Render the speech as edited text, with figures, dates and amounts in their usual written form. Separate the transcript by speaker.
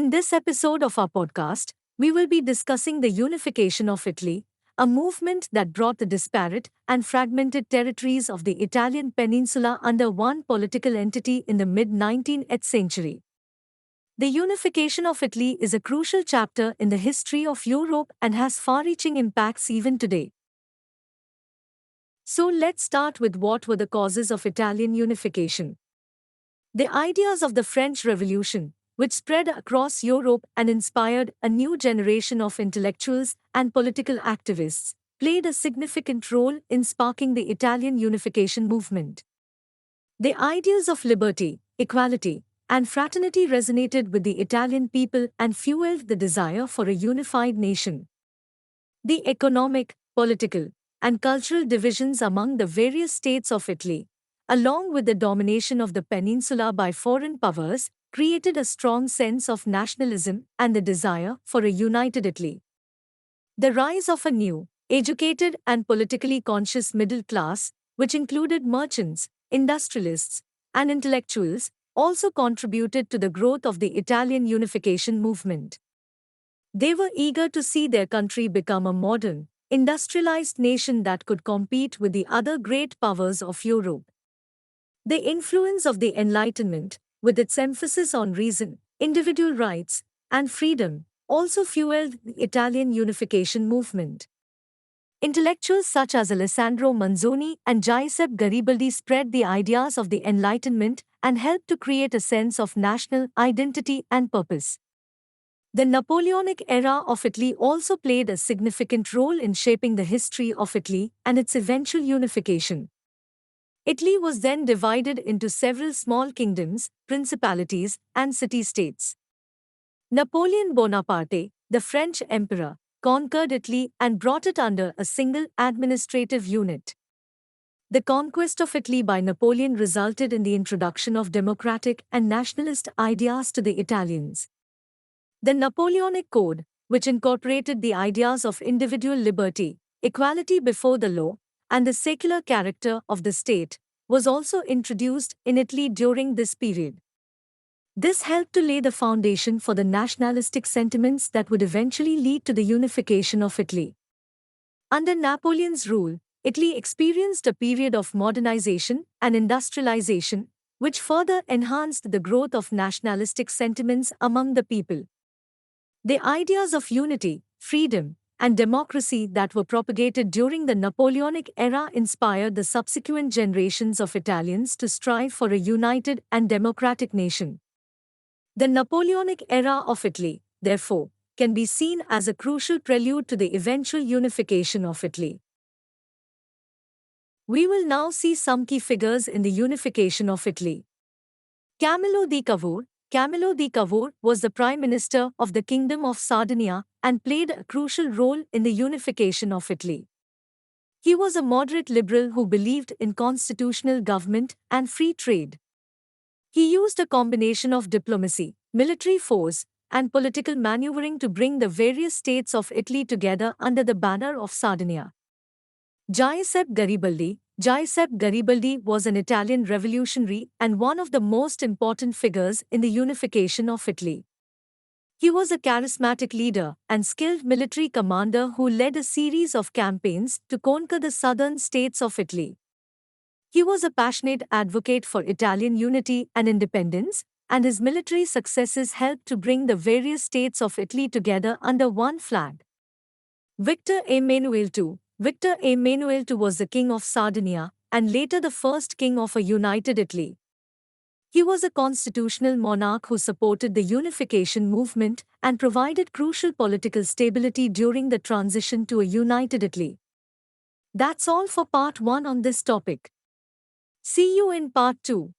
Speaker 1: In this episode of our podcast, we will be discussing the unification of Italy, a movement that brought the disparate and fragmented territories of the Italian peninsula under one political entity in the mid-19th century. The unification of Italy is a crucial chapter in the history of Europe and has far-reaching impacts even today. So let's start with what were the causes of Italian unification. The ideas of the French Revolution, which spread across Europe and inspired a new generation of intellectuals and political activists, played a significant role in sparking the Italian unification movement. The ideals of liberty, equality, and fraternity resonated with the Italian people and fueled the desire for a unified nation. The economic, political, and cultural divisions among the various states of Italy, along with the domination of the peninsula by foreign powers, created a strong sense of nationalism and the desire for a united Italy. The rise of a new, educated and politically conscious middle class, which included merchants, industrialists, and intellectuals, also contributed to the growth of the Italian unification movement. They were eager to see their country become a modern, industrialized nation that could compete with the other great powers of Europe. The influence of the Enlightenment, with its emphasis on reason, individual rights, and freedom, also fueled the Italian unification movement. Intellectuals such as Alessandro Manzoni and Giuseppe Garibaldi spread the ideas of the Enlightenment and helped to create a sense of national identity and purpose. The Napoleonic era of Italy also played a significant role in shaping the history of Italy and its eventual unification. Italy was then divided into several small kingdoms, principalities, and city-states. Napoleon Bonaparte, the French emperor, conquered Italy and brought it under a single administrative unit. The conquest of Italy by Napoleon resulted in the introduction of democratic and nationalist ideas to the Italians. The Napoleonic Code, which incorporated the ideas of individual liberty, equality before the law, and the secular character of the state, was also introduced in Italy during this period. This helped to lay the foundation for the nationalistic sentiments that would eventually lead to the unification of Italy. Under Napoleon's rule, Italy experienced a period of modernization and industrialization, which further enhanced the growth of nationalistic sentiments among the people. The ideas of unity, freedom, and democracy that were propagated during the Napoleonic era inspired the subsequent generations of Italians to strive for a united and democratic nation. The Napoleonic era of Italy, therefore, can be seen as a crucial prelude to the eventual unification of Italy. We will now see some key figures in the unification of Italy. Camillo di Cavour. Camillo di Cavour was the Prime Minister of the Kingdom of Sardinia and played a crucial role in the unification of Italy. He was a moderate liberal who believed in constitutional government and free trade. He used a combination of diplomacy, military force, and political maneuvering to bring the various states of Italy together under the banner of Sardinia. Giuseppe Garibaldi. Giuseppe Garibaldi was an Italian revolutionary and one of the most important figures in the unification of Italy. He was a charismatic leader and skilled military commander who led a series of campaigns to conquer the southern states of Italy. He was a passionate advocate for Italian unity and independence, and his military successes helped to bring the various states of Italy together under one flag. Victor Emmanuel II. Victor Emmanuel II was the king of Sardinia and later the first king of a united Italy. He was a constitutional monarch who supported the unification movement and provided crucial political stability during the transition to a united Italy. That's all for part 1 on this topic. See you in part 2.